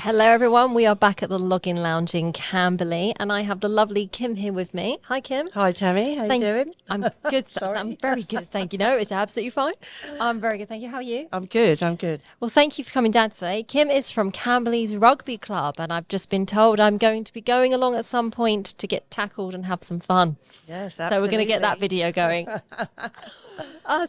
Hello everyone, we are back at the Login Lounge in Camberley and I have the lovely Kim here with me. Hi Kim. Hi Tammy, how you doing? I'm good. Sorry. I'm very good, thank you. No, it's absolutely fine. I'm very good, thank you. How are you? I'm good. Well, thank you for coming down today. Kim is from Camberley's Rugby Club and I've just been told I'm going to be going along at some point to get tackled and have some fun. Yes, So absolutely. we're going to get that video going.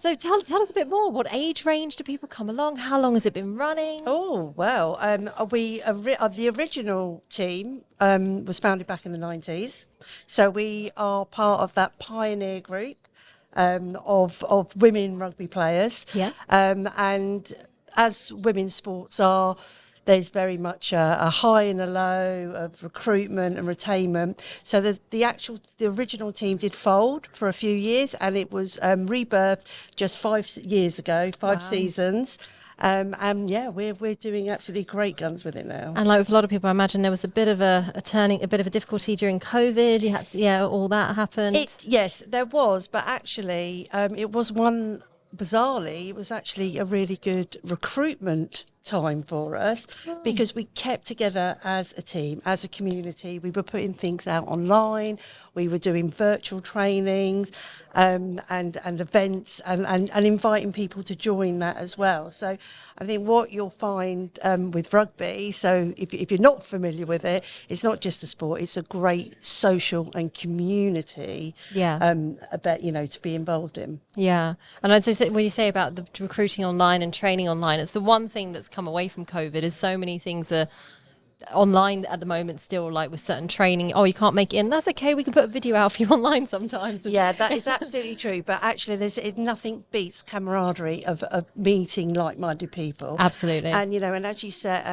So tell us a bit more. What age range do people come along? How long has it been running? Oh, well, the original team was founded back in the 90s. So we are part of that pioneer group of women rugby players. Yeah. And as women's sports are, there's very much a high and a low of recruitment and retainment. So the original team did fold for a few years, and it was rebirthed just 5 years ago, five seasons. And yeah, we're doing absolutely great guns with it now. And like with a lot of people, I imagine there was a bit of a bit of a difficulty during COVID. You had to, all that happened. Yes, there was, but actually, it was bizarrely, it was actually a really good recruitment time for us because we kept together as a team, as a community. We were putting things out online, we were doing virtual trainings and events and inviting people to join that as well. So I think what you'll find with rugby, so if you're not familiar with it, it's not just a sport, it's a great social and community event, to be involved in. Yeah. And as I say, when you say about the recruiting online and training online, it's the one thing that's come away from COVID is so many things are online at the moment still, like with certain training. Oh, you can't make it in. That's okay. We can put a video out for you online sometimes. Yeah, that is absolutely true. But actually, nothing beats camaraderie of meeting like-minded people. Absolutely. And and as you said,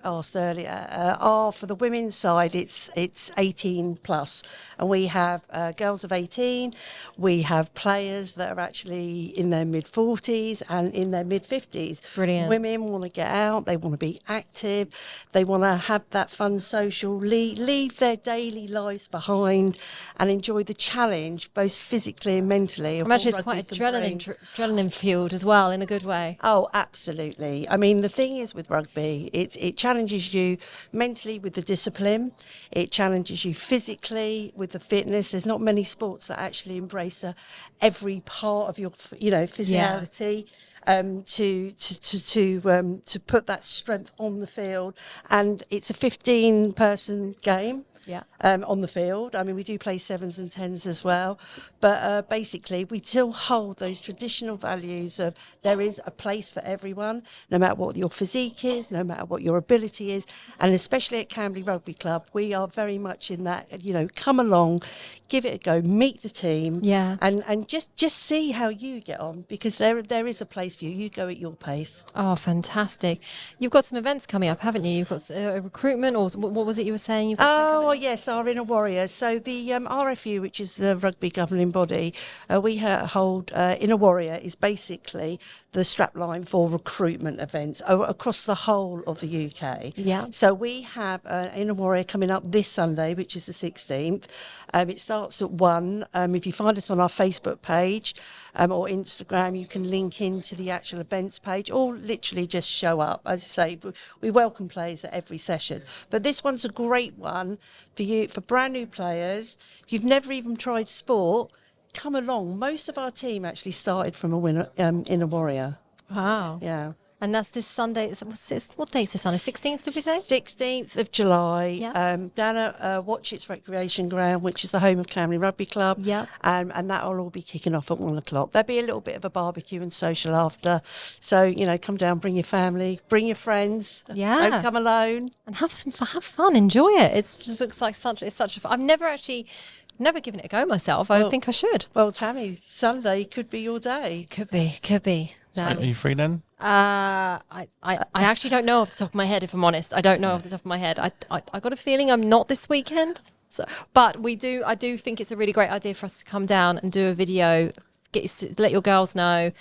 asked earlier, for the women's side, it's 18 plus, and we have girls of 18. We have players that are actually in their mid 40s and in their mid 50s. Brilliant. Women want to get out. They want to be active. They want to have that fun social, leave their daily lives behind and enjoy the challenge, both physically and mentally. I imagine it's quite adrenaline fueled as well, in a good way. Oh, absolutely. I mean, the thing is with rugby, it challenges you mentally with the discipline. It challenges you physically with the fitness. There's not many sports that actually embrace every part of your, physicality. Yeah. To put that strength on the field, and it's a 15-person game. Yeah. On the field. I mean, we do play 7s and 10s as well, but basically we still hold those traditional values of there is a place for everyone, no matter what your physique is, no matter what your ability is, and especially at Camberley Rugby Club, we are very much in that, come along, give it a go, meet the team, and just see how you get on, because there is a place for you. You go at your pace. Oh, fantastic. You've got some events coming up, haven't you? You've got a recruitment, or what was it you were saying? Yes, our Inner Warrior. So the RFU, which is the rugby governing body, we hold Inner Warrior is basically the strapline for recruitment events across the whole of the UK. Yeah. So we have Inner Warrior coming up this Sunday, which is the 16th. It starts at 1. If you find us on our Facebook page or Instagram, you can link into the actual events page, or literally just show up. As I say, we welcome players at every session. But this one's a great one for brand new players. If you've never even tried sport, come along. Most of our team actually started from Inner Warrior. Wow. Yeah. And that's this Sunday. What date's this Sunday? 16th, did we say? 16th of July, Yeah. Down at Watchetts Recreation Ground, which is the home of Camberley Rugby Club. Yeah. And that will all be kicking off at 1 o'clock. There'll be a little bit of a barbecue and social after. So, come down, bring your family, bring your friends. Yeah. Don't come alone. And have fun, enjoy it. It just looks like such a fun. I've never given it a go myself. I think I should. Well, Tammy, Sunday could be your day. Could be. No. Are you free then? I actually don't know off the top of my head, if I'm honest. I don't know off the top of my head. I got a feeling I'm not this weekend. So, but I do think it's a really great idea for us to come down and do a video. Let your girls know.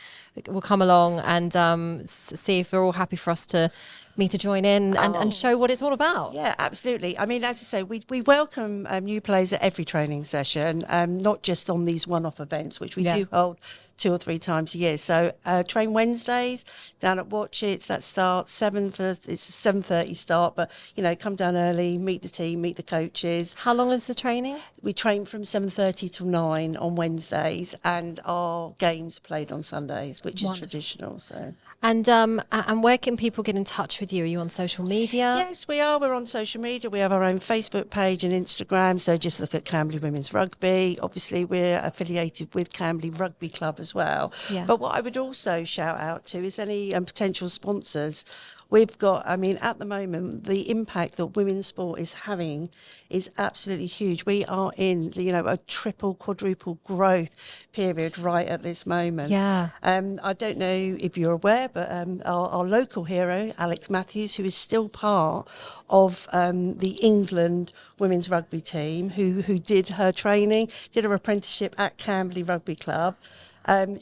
We'll come along and see if they're all happy for us to me to join in and show what it's all about. Yeah, absolutely. I mean, as I say, we welcome new players at every training session, not just on these one-off events, which we do hold 2 or 3 times a year. So train Wednesdays down at Watchetts. That starts it's a 7:30 start, but come down early, meet the team, meet the coaches. How long is the training? We train from 7:30 till 9 on Wednesdays, and our games are played on Sundays, which is traditional. So. And where can people get in touch with you? Are you on social media? Yes, we are. We're on social media. We have our own Facebook page and Instagram. So just look at Camberley Women's Rugby. Obviously, we're affiliated with Camberley Rugby Club as well. Yeah. But what I would also shout out to is any potential sponsors. We've got, at the moment, the impact that women's sport is having is absolutely huge. We are in, a triple, quadruple growth period right at this moment. Yeah. I don't know if you're aware, but our local hero, Alex Matthews, who is still part of the England women's rugby team, who did her training, did her apprenticeship at Camberley Rugby Club.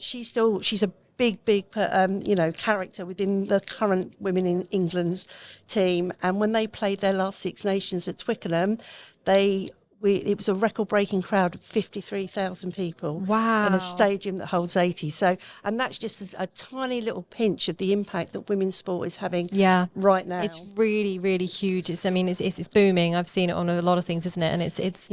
She's a big character within the current Women in England's team. And when they played their last Six Nations at Twickenham, it was a record-breaking crowd of 53,000 people. Wow. In a stadium that holds 80. So, and that's just a tiny little pinch of the impact that women's sport is having right now. It's really, really huge. It's booming. I've seen it on a lot of things, isn't it? And it's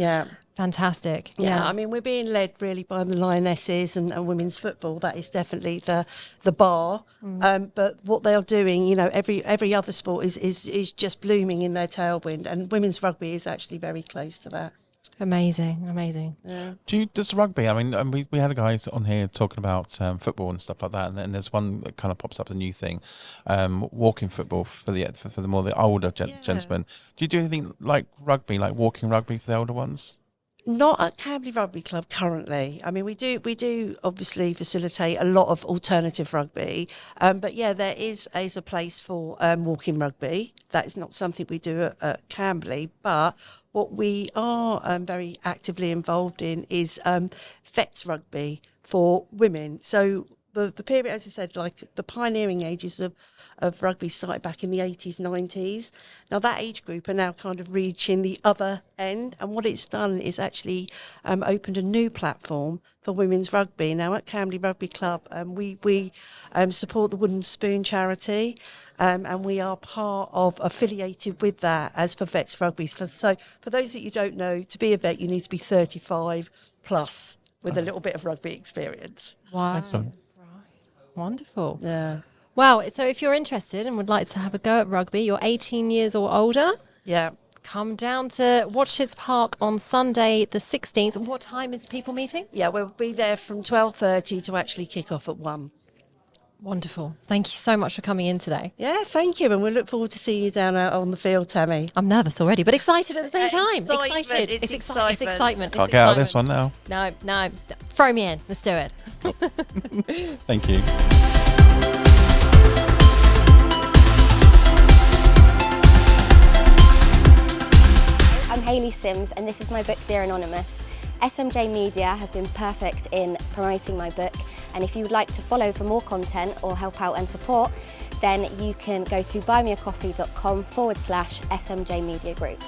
fantastic. Yeah, we're being led really by the Lionesses and women's football. That is definitely the bar. But what they're doing, every other sport is just blooming in their tailwind, and women's rugby is actually very close to that. Amazing. Yeah. Does rugby? We had a guy on here talking about football and stuff like that, and then there's one that kind of pops up, a new thing, walking football for the more the older gentlemen. Do you do anything like rugby, like walking rugby for the older ones? Not at Camberley Rugby Club currently. We do obviously facilitate a lot of alternative rugby, but there is a place for walking rugby. That is not something we do at Camberley, but what we are very actively involved in is vets rugby for women. So the period, as I said, like the pioneering ages of rugby started back in the 80s, 90s. Now that age group are now kind of reaching the other end, and what it's done is actually opened a new platform for women's rugby. Now at Camberley Rugby Club, we support the Wooden Spoon charity, and we are affiliated with that as for Vets Rugby. So for those that you don't know, to be a vet you need to be 35 plus with a little bit of rugby experience. Wow. Excellent. Wonderful. Yeah. Wow. So if you're interested and would like to have a go at rugby, you're 18 years or older. Yeah. Come down to Watchetts Park on Sunday the 16th. What time is people meeting? Yeah, we'll be there from 12:30 to actually kick off at 1. Wonderful. Thank you so much for coming in today. Yeah, thank you. And we look forward to seeing you down on the field, Tammy. I'm nervous already, but excited at the same time. Excitement. Excited. It's excitement. Can't get out of this one now. No. Throw me in. Let's do it. Thank you. I'm Hayley Sims, and this is my book Dear Anonymous. SMJ Media have been perfect in promoting my book, and if you would like to follow for more content or help out and support, then you can go to buymeacoffee.com/SMJ Media Group.